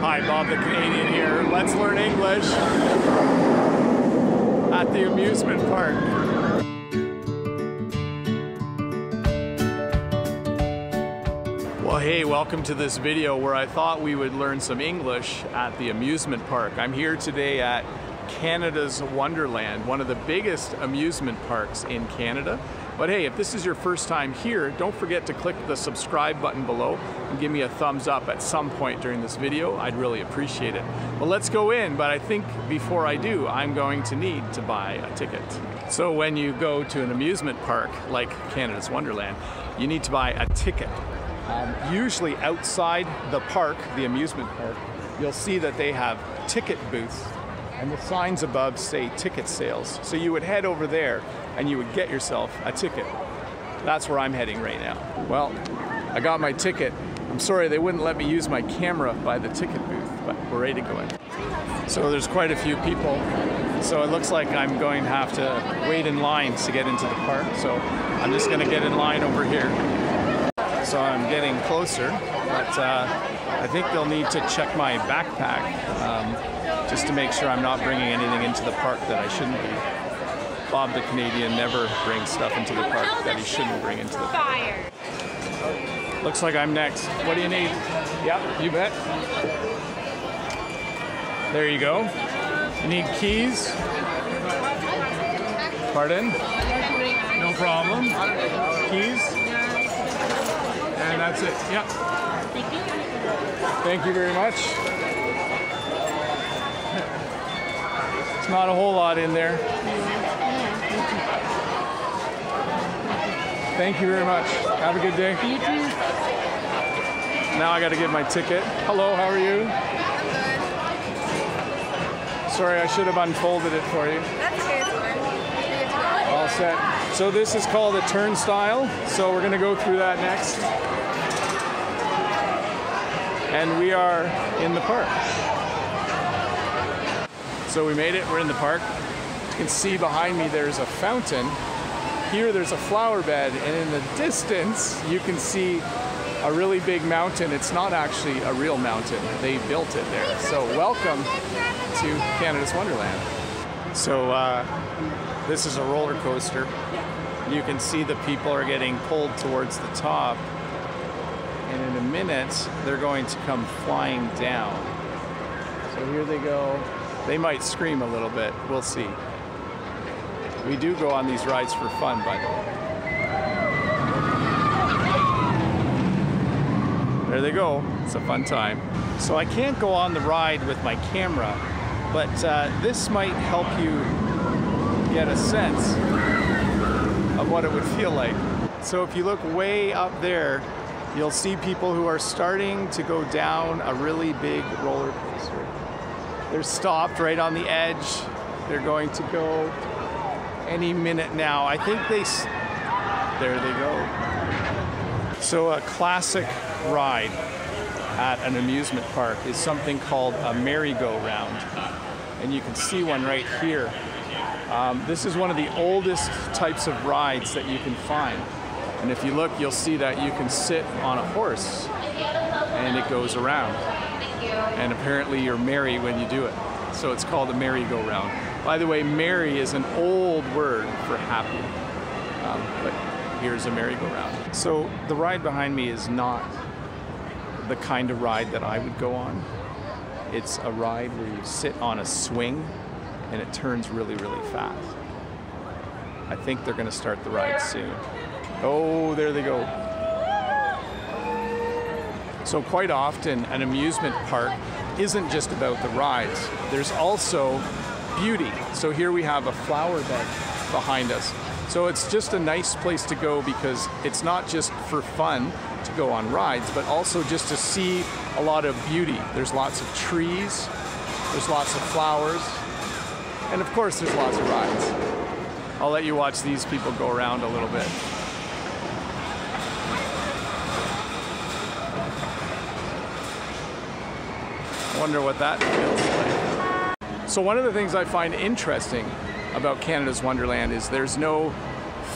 Hi, Bob the Canadian here. Let's learn English at the amusement park. Well, hey, welcome to this video where I thought we would learn some English at the amusement park. I'm here today at Canada's Wonderland, one of the biggest amusement parks in Canada. But hey, if this is your first time here, don't forget to click the subscribe button below and give me a thumbs up at some point during this video. I'd really appreciate it. Well, let's go in, but I think before I do, I'm going to need to buy a ticket. So when you go to an amusement park like Canada's Wonderland, you need to buy a ticket. Usually outside the park, the amusement park, you'll see that they have ticket booths and the signs above say ticket sales. So you would head over there and you would get yourself a ticket. That's where I'm heading right now. Well, I got my ticket. I'm sorry they wouldn't let me use my camera by the ticket booth, but we're ready to go in. So there's quite a few people. So it looks like I'm going to have to wait in line to get into the park. So I'm just gonna get in line over here. So I'm getting closer, but I think they'll need to check my backpack just to make sure I'm not bringing anything into the park that I shouldn't be. Bob the Canadian never brings stuff into the park that he shouldn't bring into the park. Looks like I'm next. What do you need? Yep, you bet. There you go. You need keys? Pardon? No problem. Keys? And that's it. Yep. Thank you. Thank you very much. It's not a whole lot in there. Thank you very much. Have a good day. You too. Now I got to get my ticket. Hello, how are you? I'm good. Sorry, I should have unfolded it for you. That's okay, it's fine. All set. So this is called a turnstile. So we're going to go through that next. And we are in the park. So we made it, we're in the park. You can see behind me there's a fountain. Here there's a flower bed, and in the distance you can see a really big mountain. It's not actually a real mountain, they built it there. So welcome to Canada's Wonderland. So this is a roller coaster. You can see the people are getting pulled towards the top. And in a minute, they're going to come flying down. So here they go. They might scream a little bit. We'll see. We do go on these rides for fun, by the way. There they go. It's a fun time. So I can't go on the ride with my camera, but this might help you get a sense of what it would feel like. So if you look way up there, you'll see people who are starting to go down a really big roller coaster. They're stopped right on the edge. They're going to go any minute now. I think there they go. So a classic ride at an amusement park is something called a merry-go-round. And you can see one right here. This is one of the oldest types of rides that you can find. And if you look, you'll see that you can sit on a horse and it goes around. And apparently you're merry when you do it. So it's called a merry-go-round. By the way, merry is an old word for happy. But here's a merry-go-round. So the ride behind me is not the kind of ride that I would go on. It's a ride where you sit on a swing and it turns really, really fast. I think they're gonna start the ride soon. Oh, there they go. So quite often, an amusement park isn't just about the rides. There's also beauty. So here we have a flower bed behind us. So it's just a nice place to go because it's not just for fun to go on rides, but also just to see a lot of beauty. There's lots of trees, there's lots of flowers, and of course there's lots of rides. I'll let you watch these people go around a little bit. Wonder what that feels like. So one of the things I find interesting about Canada's Wonderland is there's no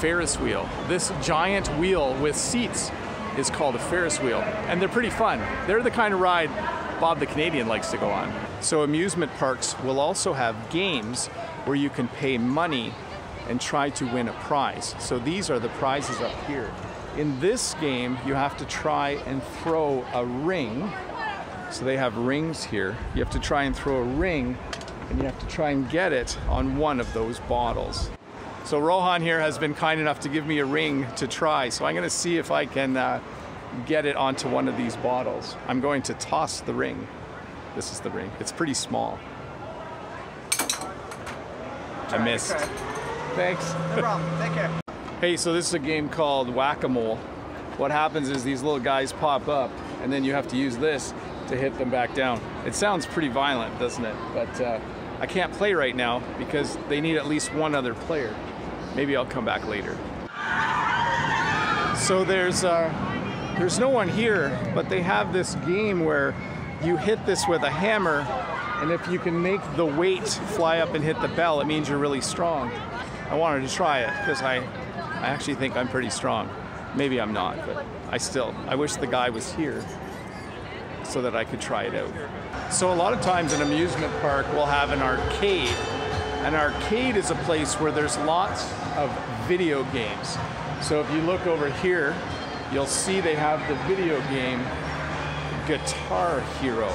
Ferris wheel. This giant wheel with seats is called a Ferris wheel, and they're pretty fun. They're the kind of ride Bob the Canadian likes to go on. So amusement parks will also have games where you can pay money and try to win a prize. So these are the prizes up here. In this game, you have to try and throw a ring. So they have rings here. You have to try and throw a ring, and you have to try and get it on one of those bottles. So Rohan here has been kind enough to give me a ring to try. So I'm gonna see if I can get it onto one of these bottles. I'm going to toss the ring. This is the ring. It's pretty small. I missed. Okay. Thanks. No problem. Take care. Hey, so this is a game called Whack-A-Mole. What happens is these little guys pop up, and then you have to use this to hit them back down. It sounds pretty violent, doesn't it? But I can't play right now because they need at least one other player. Maybe I'll come back later. So there's no one here, but they have this game where you hit this with a hammer, and if you can make the weight fly up and hit the bell, it means you're really strong. I wanted to try it because I actually think I'm pretty strong. Maybe I'm not, but I wish the guy was here so that I could try it out. So a lot of times an amusement park will have an arcade. An arcade is a place where there's lots of video games. So if you look over here, you'll see they have the video game Guitar Hero.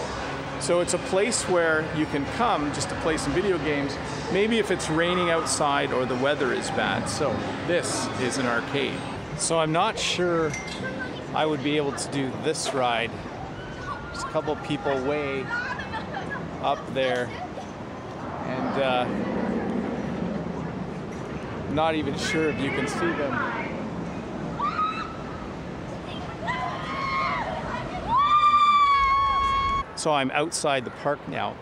So it's a place where you can come just to play some video games, maybe if it's raining outside or the weather is bad. So this is an arcade. So I'm not sure I would be able to do this ride. There's a couple people way up there, and not even sure if you can see them. So I'm outside the park now.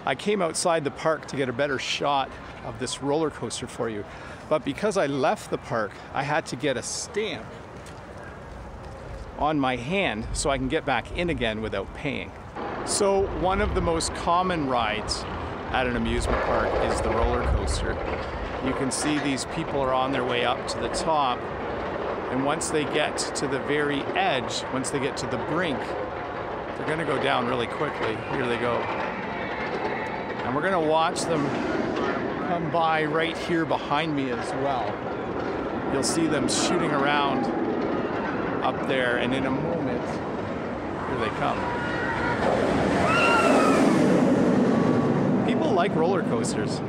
I came outside the park to get a better shot of this roller coaster for you. But because I left the park, I had to get a stamp on my hand so I can get back in again without paying. So one of the most common rides at an amusement park is the roller coaster. You can see these people are on their way up to the top, and once they get to the very edge, once they get to the brink, they're gonna go down really quickly. Here they go. And we're gonna watch them come by right here behind me as well. You'll see them shooting around up there, and in a moment, here they come. People like roller coasters.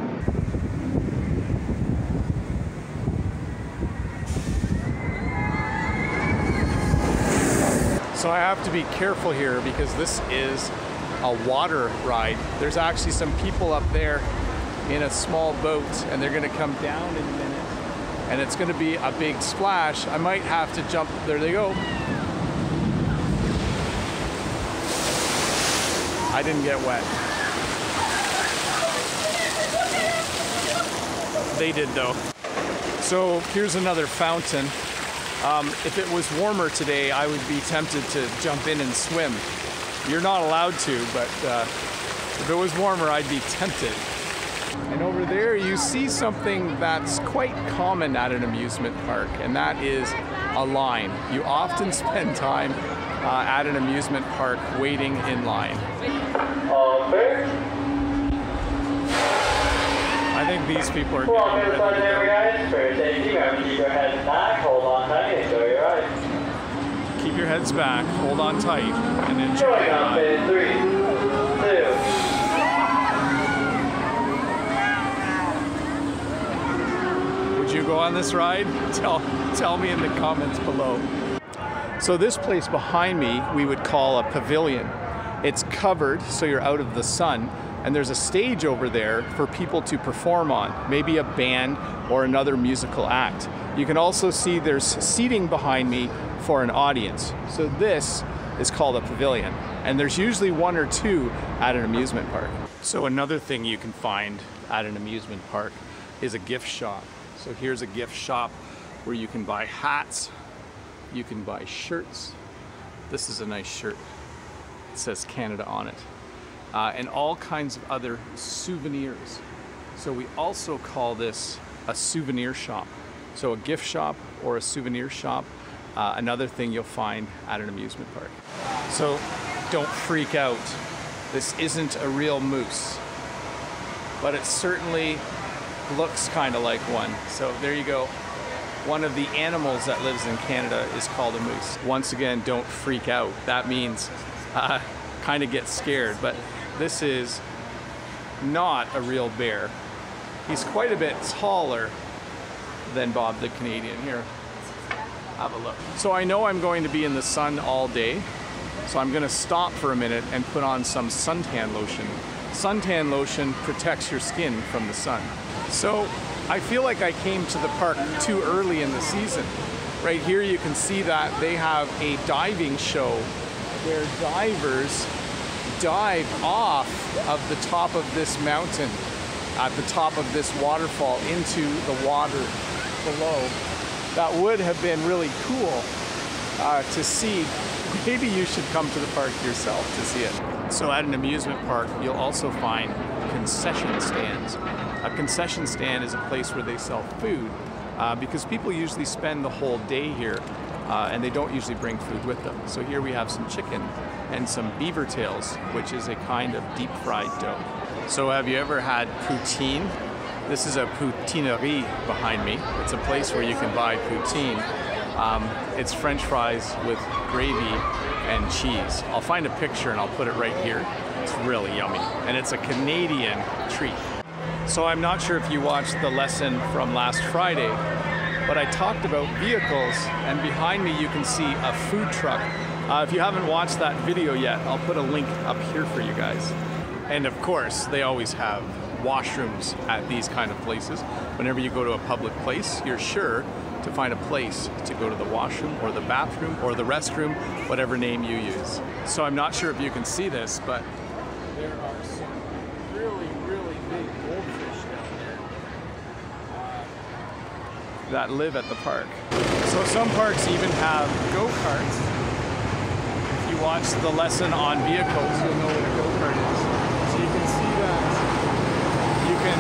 So I have to be careful here because this is a water ride. There's actually some people up there in a small boat, and they're gonna come down in a minute, and it's gonna be a big splash. I might have to jump. There they go. I didn't get wet. They did though. So here's another fountain. If it was warmer today, I would be tempted to jump in and swim. You're not allowed to, but if it was warmer, I'd be tempted. And over there, you see something that's quite common at an amusement park, and that is a line. You often spend time at an amusement park waiting in line. I think these people are getting ready to go. Keep your heads back, hold on tight, enjoy your ride. Keep your heads back, hold on tight, and enjoy Going your up ride. in 3, 2. Would you go on this ride? Tell me in the comments below. So this place behind me, we would call a pavilion. It's covered, so you're out of the sun. And there's a stage over there for people to perform on, maybe a band or another musical act. You can also see there's seating behind me for an audience. So this is called a pavilion, and there's usually one or two at an amusement park. So another thing you can find at an amusement park is a gift shop. So here's a gift shop where you can buy hats, you can buy shirts. This is a nice shirt. It says Canada on it. And all kinds of other souvenirs. So we also call this a souvenir shop. So a gift shop or a souvenir shop, another thing you'll find at an amusement park. So don't freak out this isn't a real moose, but it certainly looks kind of like one. So there you go. One of the animals that lives in Canada is called a moose. Once again, don't freak out. That means kind of get scared, but this is not a real bear. He's quite a bit taller than Bob the Canadian. Here, have a look. So I know I'm going to be in the sun all day, so I'm going to stop for a minute and put on some suntan lotion. Suntan lotion protects your skin from the sun. So I feel like I came to the park too early in the season. Right here you can see that they have a diving show where divers dive off of the top of this mountain at the top of this waterfall into the water below. That would have been really cool to see. Maybe you should come to the park yourself to see it. So at an amusement park, you'll also find concession stands. A concession stand is a place where they sell food because people usually spend the whole day here and they don't usually bring food with them. So here we have some chicken and some beaver tails, which is a kind of deep fried dough. So have you ever had poutine? This is a poutinerie behind me. It's a place where you can buy poutine. It's French fries with gravy and cheese. I'll find a picture and I'll put it right here. It's really yummy. And it's a Canadian treat. So I'm not sure if you watched the lesson from last Friday, but I talked about vehicles, and behind me you can see a food truck. If you haven't watched that video yet, I'll put a link up here for you guys. And of course, they always have washrooms at these kind of places. Whenever you go to a public place, you're sure to find a place to go to the washroom or the bathroom or the restroom, whatever name you use. So I'm not sure if you can see this, but there are some really, really big goldfish down there that live at the park. So some parks even have go-karts. If you watch the lesson on vehicles, you'll know what a go-kart is. So you can see that you can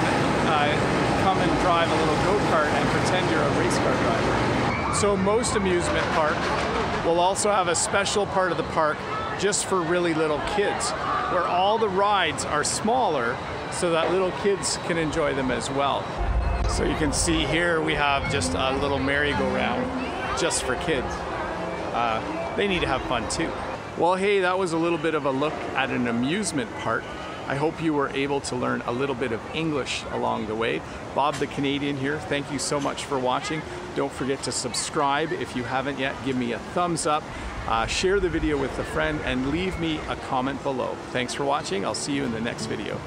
come and drive a little go-kart and pretend you're a race car driver. So most amusement park will also have a special part of the park just for really little kids, where all the rides are smaller so that little kids can enjoy them as well. So you can see here we have just a little merry-go-round just for kids. They need to have fun too. Well, hey, that was a little bit of a look at an amusement park. I hope you were able to learn a little bit of English along the way. Bob the Canadian here, thank you so much for watching. Don't forget to subscribe if you haven't yet. Give me a thumbs up, share the video with a friend, and leave me a comment below. Thanks for watching. I'll see you in the next video.